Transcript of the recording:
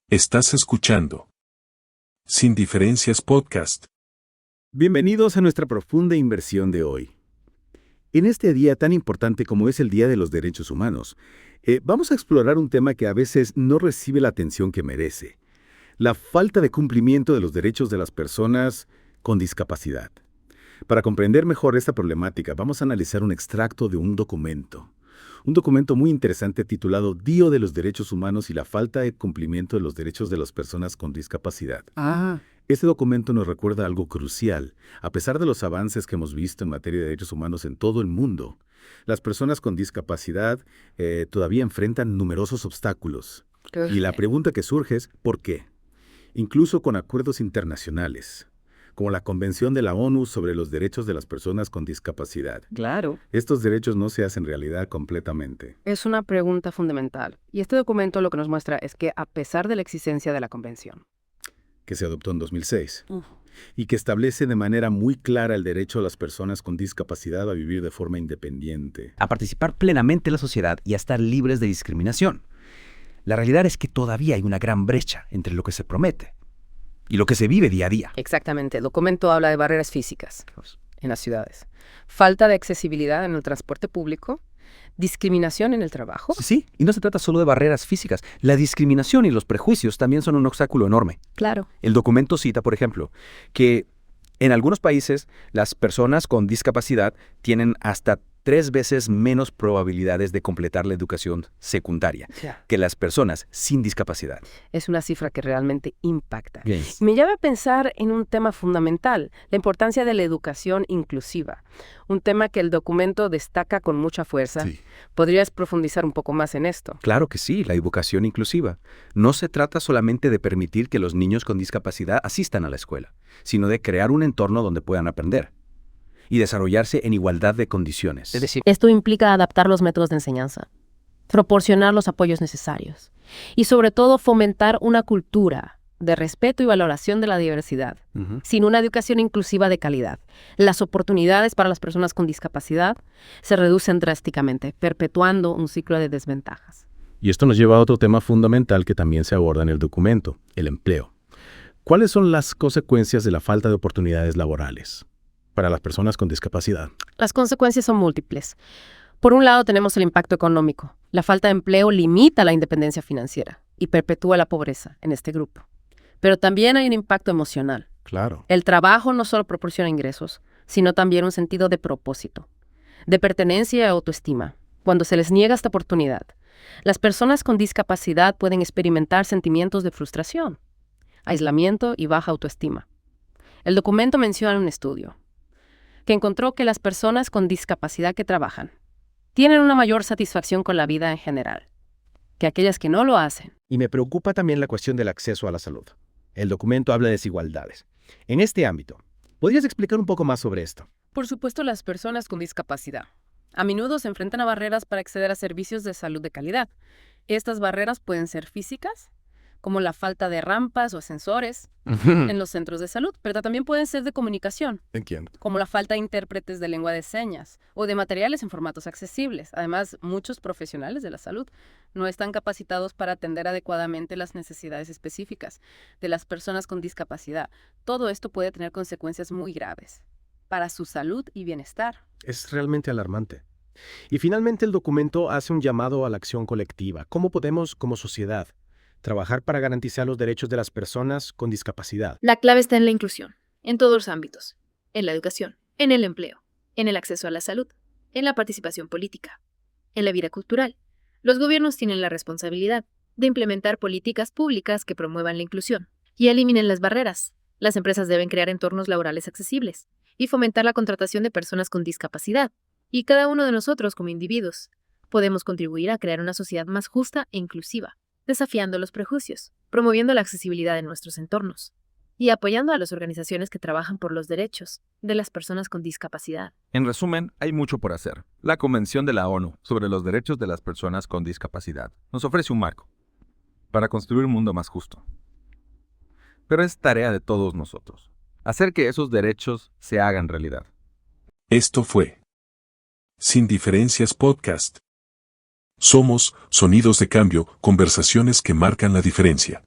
Estás escuchando Sin Diferencias Podcast. Bienvenidos a nuestra profunda inversión de hoy. En este día tan importante como es el Día de los Derechos Humanos, vamos a explorar un tema que a veces no recibe la atención que merece: la falta de cumplimiento de los derechos de las personas con discapacidad. Para comprender mejor esta problemática, vamos a analizar un extracto de un documento muy interesante titulado Día de los Derechos Humanos y la falta de cumplimiento de los derechos de las personas con discapacidad. Este documento nos recuerda algo crucial. A pesar de los avances que hemos visto en materia de derechos humanos en todo el mundo, las personas con discapacidad todavía enfrentan numerosos obstáculos. Y la pregunta que surge es ¿por qué? Incluso con acuerdos internacionales, como la Convención de la ONU sobre los Derechos de las Personas con Discapacidad. Claro. Estos derechos no se hacen realidad completamente. Es una pregunta fundamental. Y este documento lo que nos muestra es que a pesar de la existencia de la Convención, Que se adoptó en 2006, y que establece de manera muy clara el derecho a las personas con discapacidad a vivir de forma independiente, a participar plenamente en la sociedad y a estar libres de discriminación. La realidad es que todavía hay una gran brecha entre lo que se promete y lo que se vive día a día. exactamente, el documento habla de barreras físicas en las ciudades, falta de accesibilidad en el transporte público, discriminación en el trabajo. Sí, y no se trata solo de barreras físicas. La discriminación y los prejuicios también son un obstáculo enorme. Claro. El documento cita, por ejemplo, que en algunos países las personas con discapacidad tienen hasta 3 veces menos probabilidades de completar la educación secundaria que las personas sin discapacidad. Es una cifra que realmente impacta. Bien. Me lleva a pensar en un tema fundamental, la importancia de la educación inclusiva. Un tema que el documento destaca con mucha fuerza. Sí. ¿Podrías profundizar un poco más en esto? Claro que sí, la educación inclusiva. No se trata solamente de permitir que los niños con discapacidad asistan a la escuela, sino de crear un entorno donde puedan aprender y desarrollarse en igualdad de condiciones. Es decir, Esto implica adaptar los métodos de enseñanza, proporcionar los apoyos necesarios y sobre todo fomentar una cultura de respeto y valoración de la diversidad. Sin una educación inclusiva de calidad, las oportunidades para las personas con discapacidad se reducen drásticamente, perpetuando un ciclo de desventajas. Y esto nos lleva a otro tema fundamental que también se aborda en el documento: el empleo. ¿Cuáles son las consecuencias de la falta de oportunidades laborales para las personas con discapacidad? Las consecuencias son múltiples. Por un lado tenemos el impacto económico. La falta de empleo limita la independencia financiera y perpetúa la pobreza en este grupo. Pero también hay un impacto emocional. Claro. El trabajo no solo proporciona ingresos, sino también un sentido de propósito, de pertenencia y autoestima. Cuando se les niega esta oportunidad, las personas con discapacidad pueden experimentar sentimientos de frustración, aislamiento y baja autoestima. El documento menciona un estudio que encontró que las personas con discapacidad que trabajan tienen una mayor satisfacción con la vida en general que aquellas que no lo hacen. Y me preocupa también la cuestión del acceso a la salud. El documento habla de desigualdades. En este ámbito, ¿podrías explicar un poco más sobre esto? por supuesto, las personas con discapacidad a menudo se enfrentan a barreras para acceder a servicios de salud de calidad. Estas barreras pueden ser físicas, como la falta de rampas o ascensores en los centros de salud, pero también pueden ser de comunicación, Entiendo. como la falta de intérpretes de lengua de señas o de materiales en formatos accesibles. Además, muchos profesionales de la salud no están capacitados para atender adecuadamente las necesidades específicas de las personas con discapacidad. Todo esto puede tener consecuencias muy graves para su salud y bienestar. Es realmente alarmante. Y finalmente el documento hace un llamado a la acción colectiva. ¿Cómo podemos, como sociedad, trabajar para garantizar los derechos de las personas con discapacidad? La clave está en la inclusión, en todos los ámbitos, en la educación, en el empleo, en el acceso a la salud, en la participación política, en la vida cultural. Los gobiernos tienen la responsabilidad de implementar políticas públicas que promuevan la inclusión y eliminen las barreras. Las empresas deben crear entornos laborales accesibles y fomentar la contratación de personas con discapacidad. Y cada uno de nosotros, como individuos, podemos contribuir a crear una sociedad más justa e inclusiva, desafiando los prejuicios, promoviendo la accesibilidad en nuestros entornos y apoyando a las organizaciones que trabajan por los derechos de las personas con discapacidad. En resumen, hay mucho por hacer. La Convención de la ONU sobre los Derechos de las Personas con Discapacidad nos ofrece un marco para construir un mundo más justo. Pero es tarea de todos nosotros hacer que esos derechos se hagan realidad. Esto fue Sin Diferencias Podcast. Somos Sonidos de Cambio, conversaciones que marcan la diferencia.